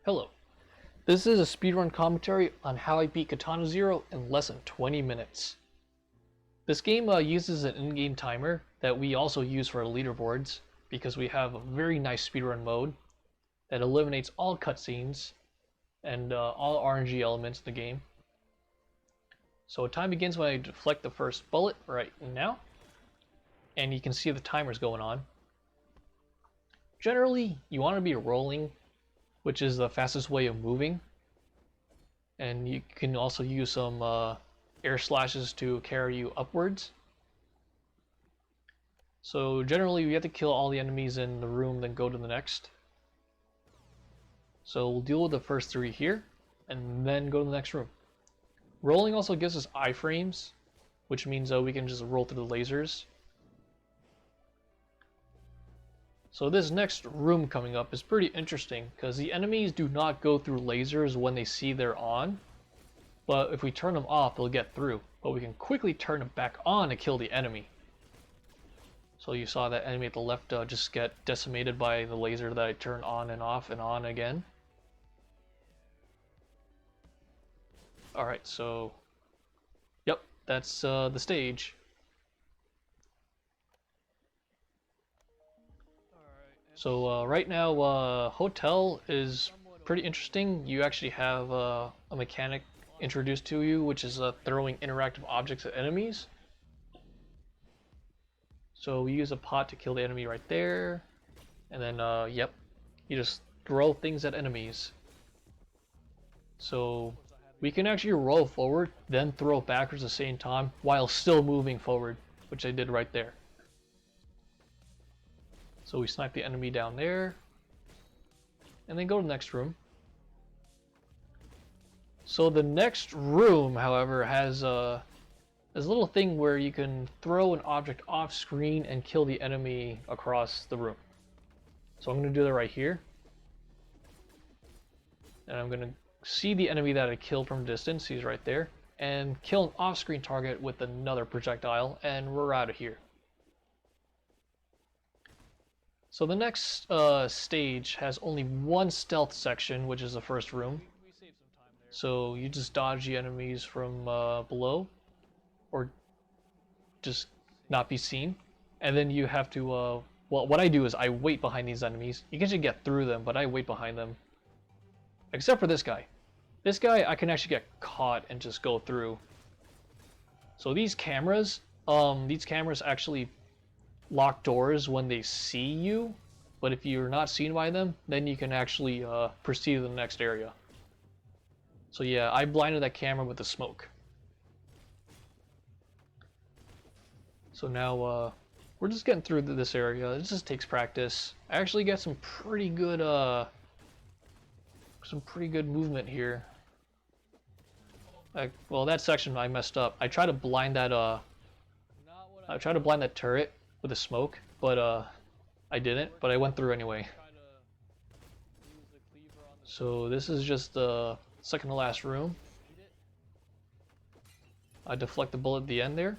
Hello. This is a speedrun commentary on how I beat Katana 0 in less than 20 minutes. This game uses an in-game timer that we also use for our leaderboards because we have a very nice speedrun mode that eliminates all cutscenes and all RNG elements in the game. So time begins when I deflect the first bullet right now, and you can see the timers going on. Generally, you want to be rolling, which is the fastest way of moving, and you can also use some air slashes to carry you upwards. So generally we have to kill all the enemies in the room, then go to the next. So we'll deal with the first three here, and then go to the next room. Rolling also gives us iframes, which means we can just roll through the lasers. So this next room coming up is pretty interesting because the enemies do not go through lasers when they see they're on, but if we turn them off they'll get through, but we can quickly turn them back on to kill the enemy. So you saw that enemy at the left just get decimated by the laser that I turned on and off and on again. Alright, so yep, that's the stage. So right now, hotel is pretty interesting. You actually have a mechanic introduced to you, which is throwing interactive objects at enemies. So we use a pot to kill the enemy right there, and then yep, you just throw things at enemies. So we can actually roll forward, then throw backwards at the same time while still moving forward, which I did right there. So we snipe the enemy down there, and then go to the next room. So the next room, however, has a little thing where you can throw an object off screen and kill the enemy across the room. So I'm going to do that right here. And I'm going to see the enemy that I killed from a distance, he's right there, and kill an off-screen target with another projectile, and we're out of here. So the next stage has only one stealth section, which is the first room. So you just dodge the enemies from below, or just not be seen. And then you have to, well, what I do is I wait behind these enemies. You can actually get through them, but I wait behind them. Except for this guy. This guy, I can actually get caught and just go through. So these cameras actually lock doors when they see you, but if you're not seen by them, then you can actually proceed to the next area. So yeah, I blinded that camera with the smoke. So now we're just getting through this area. It just takes practice. I actually get some pretty good movement here. Well, that section I messed up. I tried to blind that turret with the smoke, but I didn't, but I went through anyway. So this is just the second to last room. I deflect the bullet at the end there.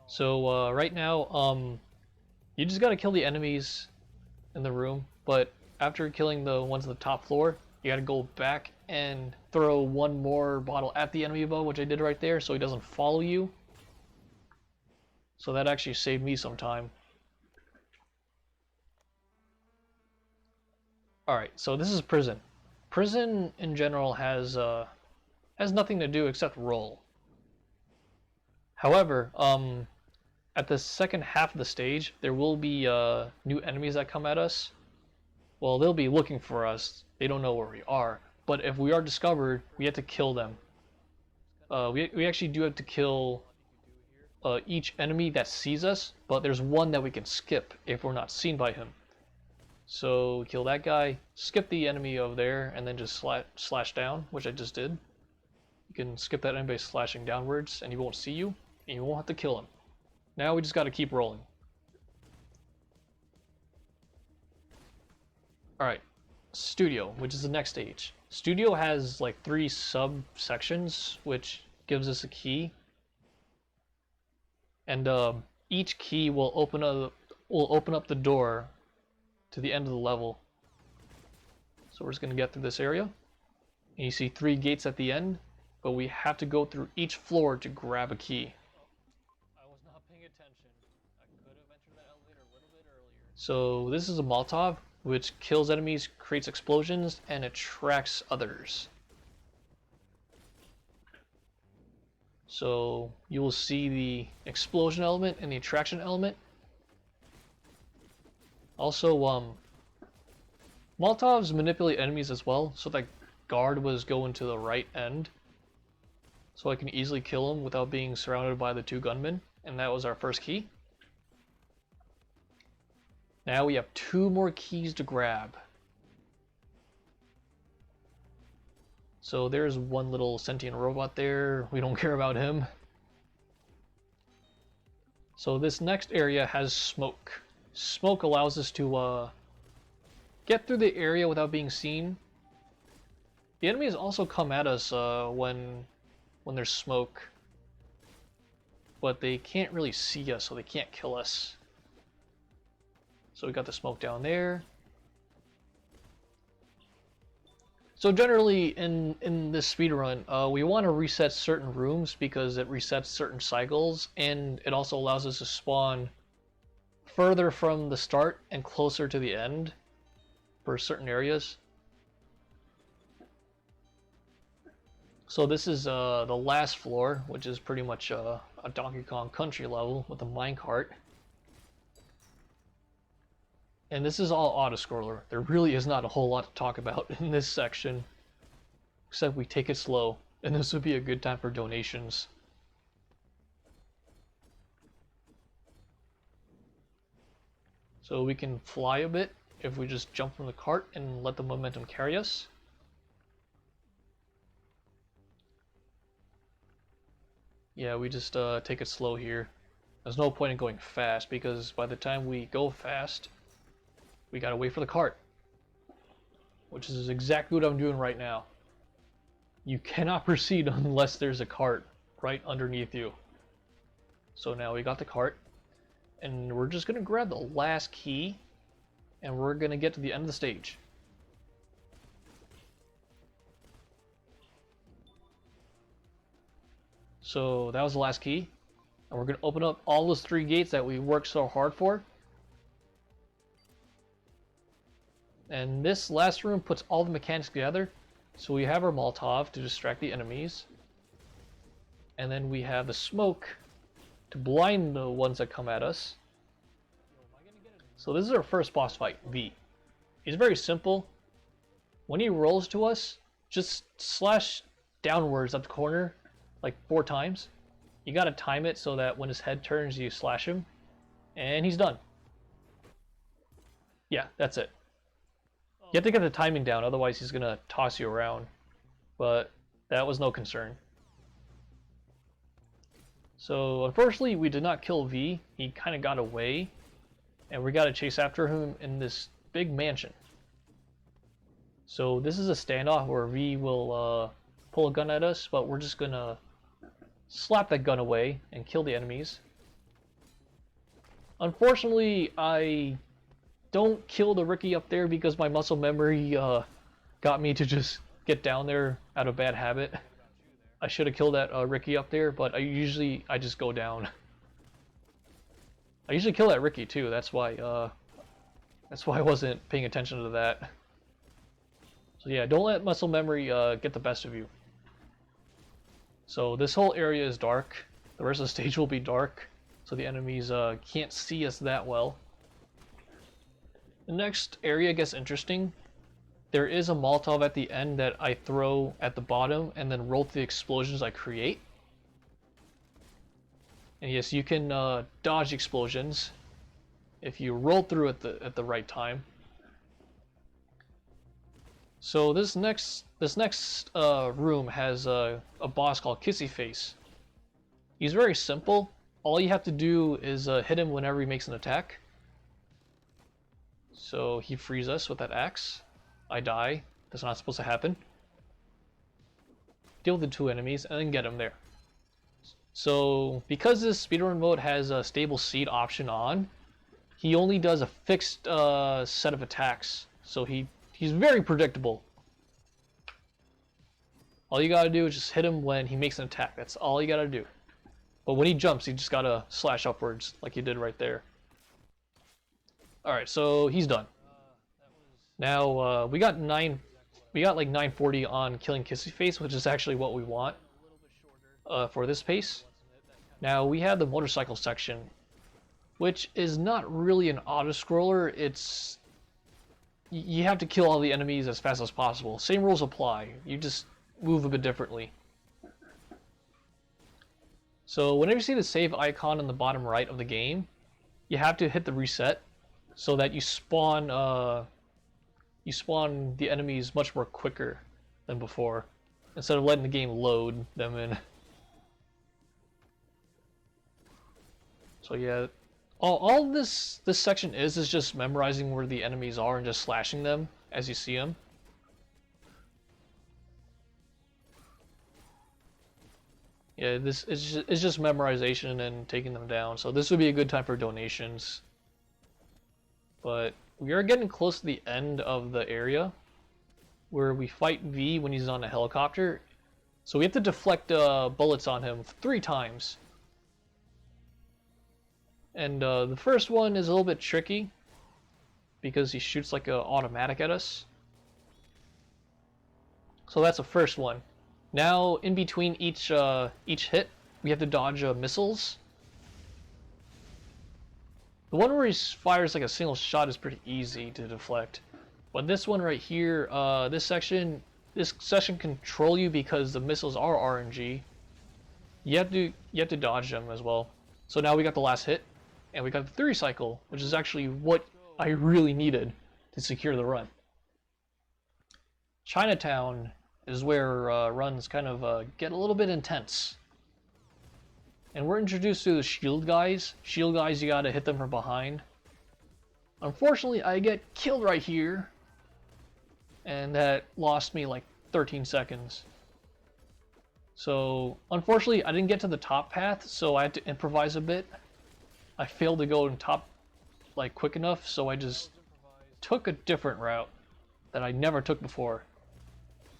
So right now, you just gotta kill the enemies in the room, but after killing the ones on the top floor, you gotta go back and throw one more bottle at the enemy above, which I did right there, so he doesn't follow you. So that actually saved me some time. Alright, so this is prison. Prison in general has nothing to do except roll. However, at the second half of the stage, there will be new enemies that come at us. Well, they'll be looking for us. They don't know where we are. But if we are discovered, we have to kill them. We actually do have to kill each enemy that sees us, but there's one that we can skip if we're not seen by him. So kill that guy, skip the enemy over there, and then just slash down, which I just did. You can skip that enemy by slashing downwards, and he won't see you, and you won't have to kill him. Now we just got to keep rolling. Alright, Studio, which is the next stage. Studio has like 3 subsections, which gives us a key. And each key will open up the door to the end of the level. So we're just going to get through this area. And you see 3 gates at the end, but we have to go through each floor to grab a key. I was not paying attention. I could have entered that elevator a little bit earlier. So this is a Molotov, which kills enemies, creates explosions, and attracts others. So you will see the explosion element and the attraction element. Also, Molotovs manipulate enemies as well, so that guard was going to the right end. So I can easily kill him without being surrounded by the 2 gunmen, and that was our first key. Now we have 2 more keys to grab. So there's one little sentient robot there. We don't care about him. So this next area has smoke. Smoke allows us to get through the area without being seen. The enemies also come at us when there's smoke, but they can't really see us, so they can't kill us. So we got the smoke down there. So generally in this speedrun, we want to reset certain rooms because it resets certain cycles, and it also allows us to spawn further from the start and closer to the end for certain areas. So this is the last floor, which is pretty much a Donkey Kong Country level with a minecart. And this is all auto-scroller. There really is not a whole lot to talk about in this section, except we take it slow, and this would be a good time for donations. So we can fly a bit if we just jump from the cart and let the momentum carry us. Yeah, we just take it slow here. There's no point in going fast, because by the time we go fast, we gotta wait for the cart. Which is exactly what I'm doing right now. You cannot proceed unless there's a cart right underneath you. So now we got the cart, and we're just gonna grab the last key, and we're gonna get to the end of the stage. So that was the last key, and we're gonna open up all those 3 gates that we worked so hard for. And this last room puts all the mechanics together. So we have our Molotov to distract the enemies, and then we have the smoke to blind the ones that come at us. So this is our first boss fight, V. He's very simple. When he rolls to us, just slash downwards at the corner like 4 times. You gotta time it so that when his head turns, you slash him, and he's done. Yeah, that's it. You have to get the timing down, otherwise he's gonna toss you around. But that was no concern. So unfortunately we did not kill V. He kind of got away, and we gotta chase after him in this big mansion. So this is a standoff where V will pull a gun at us, but we're just gonna slap that gun away and kill the enemies. Unfortunately, I don't kill the Ricky up there because my muscle memory got me to just get down there out of bad habit. I should have killed that Ricky up there, but I just go down. I usually kill that Ricky too. That's why I wasn't paying attention to that. So yeah, don't let muscle memory get the best of you. So this whole area is dark. The rest of the stage will be dark, so the enemies can't see us that well. The next area gets interesting. There is a Molotov at the end that I throw at the bottom and then roll through the explosions I create. And yes, you can dodge explosions if you roll through at the right time. So this next room has a boss called Kissy Face. He's very simple. All you have to do is hit him whenever he makes an attack. So he frees us with that axe. I die. That's not supposed to happen. Deal with the 2 enemies and then get him there. So because this speedrun mode has a stable seed option on, he only does a fixed set of attacks, so he's very predictable. All you gotta do is just hit him when he makes an attack. That's all you gotta do. But when he jumps, you just gotta slash upwards like you did right there. Alright, so he's done. Now, we got like 940 on killing Kissy Face, which is actually what we want for this pace. Now, we have the motorcycle section, which is not really an auto-scroller. It's... you have to kill all the enemies as fast as possible. Same rules apply. You just move a bit differently. So whenever you see the save icon in the bottom right of the game, you have to hit the reset so that you spawn the enemies much more quicker than before, instead of letting the game load them in. So yeah, all this section is just memorizing where the enemies are and just slashing them as you see them. Yeah, this is just memorization and taking them down. So this would be a good time for donations. But we are getting close to the end of the area where we fight V when he's on a helicopter. So we have to deflect bullets on him 3 times. And the first one is a little bit tricky because he shoots like an automatic at us. So that's the first one. Now, in between each hit, we have to dodge missiles. The one where he fires like a single shot is pretty easy to deflect. But this one right here, this section control you because the missiles are RNG. You have to dodge them as well. So now we got the last hit, and we got the 3 cycle, which is actually what I really needed to secure the run. Chinatown is where runs kind of get a little bit intense. And we're introduced to the shield guys. Shield guys, you gotta hit them from behind. Unfortunately, I get killed right here. And that lost me like 13 seconds. So, unfortunately, I didn't get to the top path, so I had to improvise a bit. I failed to go in top like quick enough, so I just took a different route that I never took before.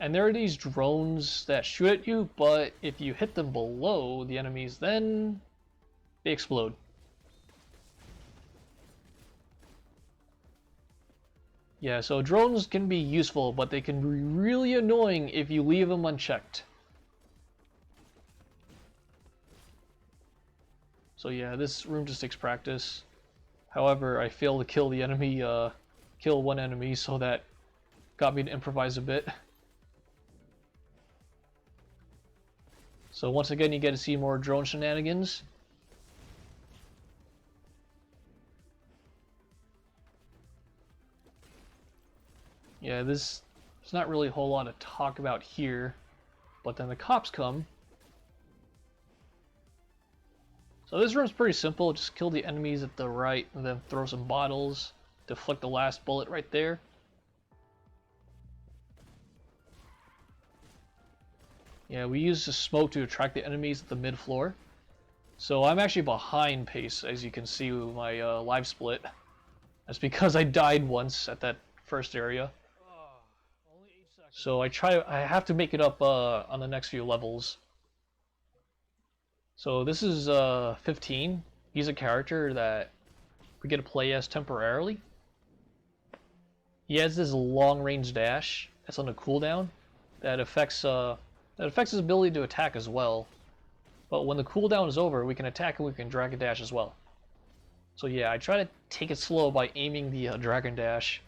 And there are these drones that shoot at you, but if you hit them below the enemies, then they explode. Yeah, so drones can be useful, but they can be really annoying if you leave them unchecked. So yeah, this room just takes practice. However, I failed to kill the enemy, kill one enemy, so that got me to improvise a bit. So once again, you get to see more drone shenanigans. Yeah, there's not really a whole lot to talk about here, but then the cops come. So this room's pretty simple, just kill the enemies at the right and then throw some bottles, deflect the last bullet right there. Yeah, we use the smoke to attract the enemies at the mid-floor. So I'm actually behind pace, as you can see with my live split. That's because I died once at that first area. So I have to make it up on the next few levels. So this is 15. He's a character that we get to play as temporarily. He has this long-range dash that's on a cooldown that affects his ability to attack as well. But when the cooldown is over, we can attack and we can Dragon Dash as well. So yeah, I try to take it slow by aiming the Dragon Dash.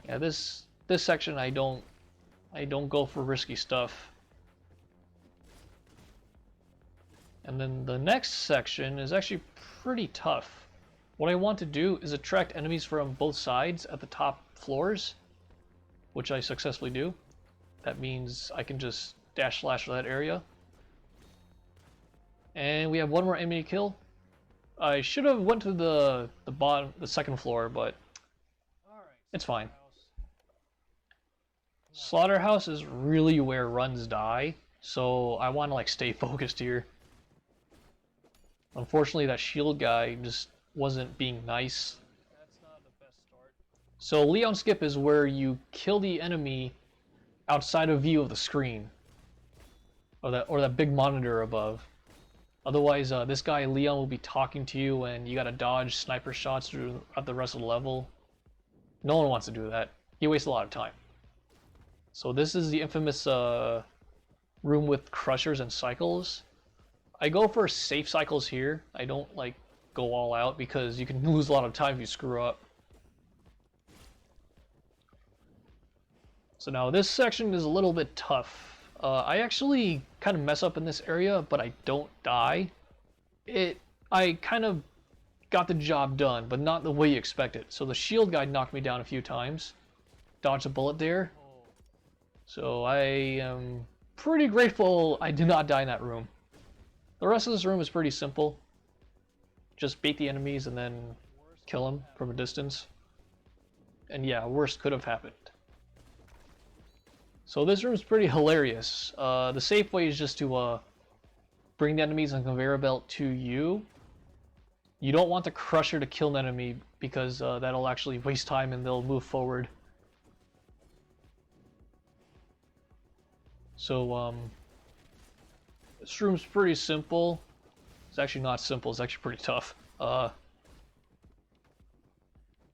Yeah, this section I don't go for risky stuff. And then the next section is actually pretty tough. What I want to do is attract enemies from both sides at the top floors, which I successfully do. That means I can just dash slash for that area. And we have one more enemy to kill. I should have went to the second floor, but it's fine. Slaughterhouse is really where runs die, so I want to like stay focused here. Unfortunately, that shield guy just wasn't being nice. So Leon skip is where you kill the enemy outside of view of the screen, or that big monitor above. Otherwise, this guy Leon will be talking to you, and you gotta dodge sniper shots throughout the rest of the level. No one wants to do that. He wastes a lot of time. So this is the infamous room with crushers and cycles. I go for safe cycles here. I don't like go all out because you can lose a lot of time if you screw up. So now this section is a little bit tough. I actually kind of mess up in this area, but I don't die. I kind of got the job done, but not the way you expect it. So the shield guy knocked me down a few times. Dodged a bullet there. So I am pretty grateful I did not die in that room. The rest of this room is pretty simple. Just bait the enemies and then kill them from a distance. And yeah, worse could have happened. So this room is pretty hilarious. The safe way is just to bring the enemies on conveyor belt to you. You don't want the crusher to kill an enemy because that'll actually waste time and they'll move forward. So this room's pretty simple. It's actually not simple, it's actually pretty tough.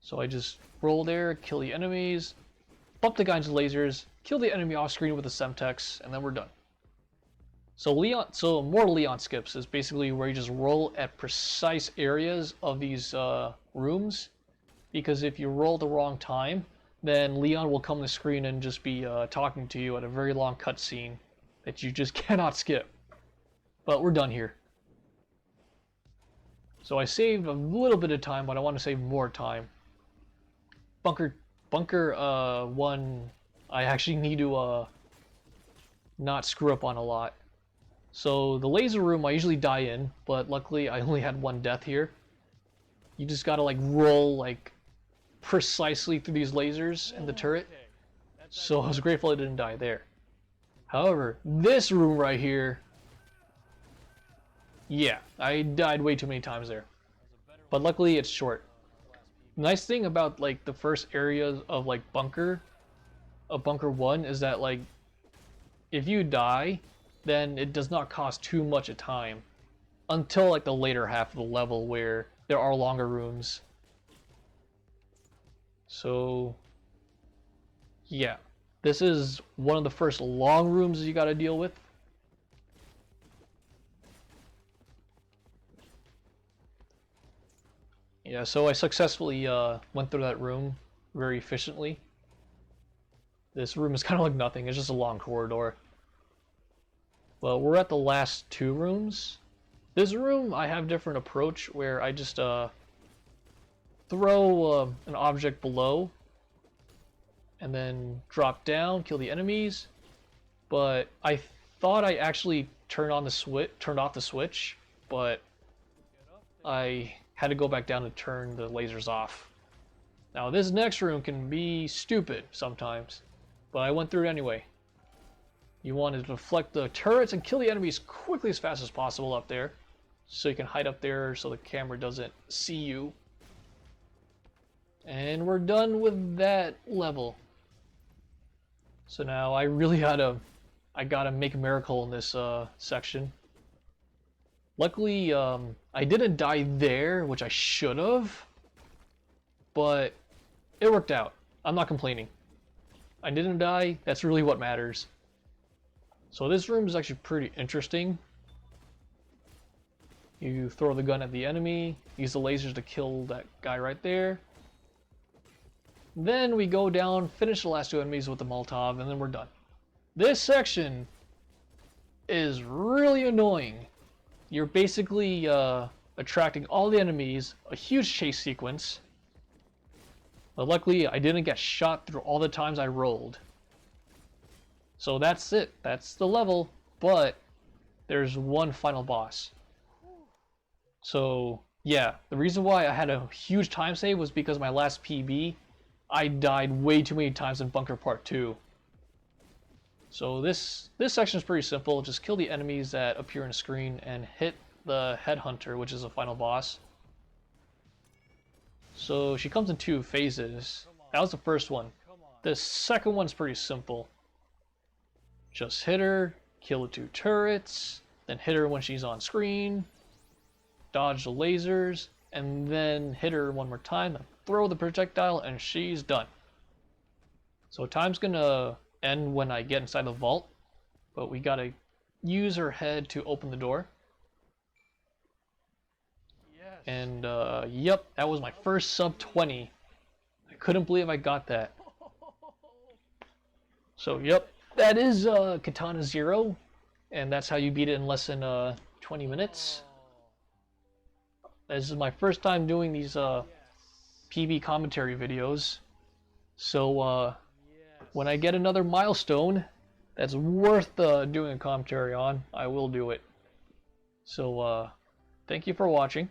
So I just roll there, kill the enemies, bump the guy into lasers, kill the enemy off screen with the Semtex, and then we're done. So more Leon skips is basically where you just roll at precise areas of these rooms, because if you roll the wrong time, then Leon will come to the screen and just be talking to you at a very long cutscene that you just cannot skip. But we're done here. So I saved a little bit of time, but I want to save more time. Bunker 1, I actually need to not screw up on a lot. So the laser room I usually die in, but luckily I only had one death here. You just gotta like roll like precisely through these lasers in the turret. So I was grateful I didn't die there. However, this room right here, yeah, I died way too many times there. But luckily it's short. Nice thing about like the first area of like bunker 1 is that like if you die, then it does not cost too much of time until like the later half of the level where there are longer rooms. So yeah, this is one of the first long rooms you gotta deal with. Yeah, so I successfully went through that room very efficiently. This room is kind of like nothing, it's just a long corridor. Well, we're at the last 2 rooms. This room, I have a different approach where I just throw an object below and then drop down, kill the enemies. But I thought I actually turned off the switch, but I had to go back down to turn the lasers off. Now this next room can be stupid sometimes, but I went through it anyway. You want to deflect the turrets and kill the enemies quickly as fast as possible up there, so you can hide up there so the camera doesn't see you. And we're done with that level. So now I really gotta make a miracle in this section. Luckily, I didn't die there, which I should have, but it worked out. I'm not complaining. I didn't die, that's really what matters. So this room is actually pretty interesting. You throw the gun at the enemy, use the lasers to kill that guy right there. Then we go down, finish the last 2 enemies with the Molotov, and then we're done. This section is really annoying. You're basically attracting all the enemies, a huge chase sequence. But luckily, I didn't get shot through all the times I rolled. So that's it. That's the level. But there's one final boss. So yeah, the reason why I had a huge time save was because my last PB, I died way too many times in Bunker Part 2. So this section is pretty simple. Just kill the enemies that appear on the screen and hit the headhunter, which is the final boss. So she comes in 2 phases. That was the first one. The second one's pretty simple. Just hit her, kill the 2 turrets, then hit her when she's on screen, dodge the lasers, and then hit her one more time, and throw the projectile, and she's done. So time's gonna end when I get inside the vault, but we gotta use her head to open the door. Yes. And yep, that was my first sub 20. I couldn't believe I got that. So yep, that is Katana 0, and that's how you beat it in less than 20 minutes. This is my first time doing these PB commentary videos, so when I get another milestone that's worth doing a commentary on, I will do it. So thank you for watching.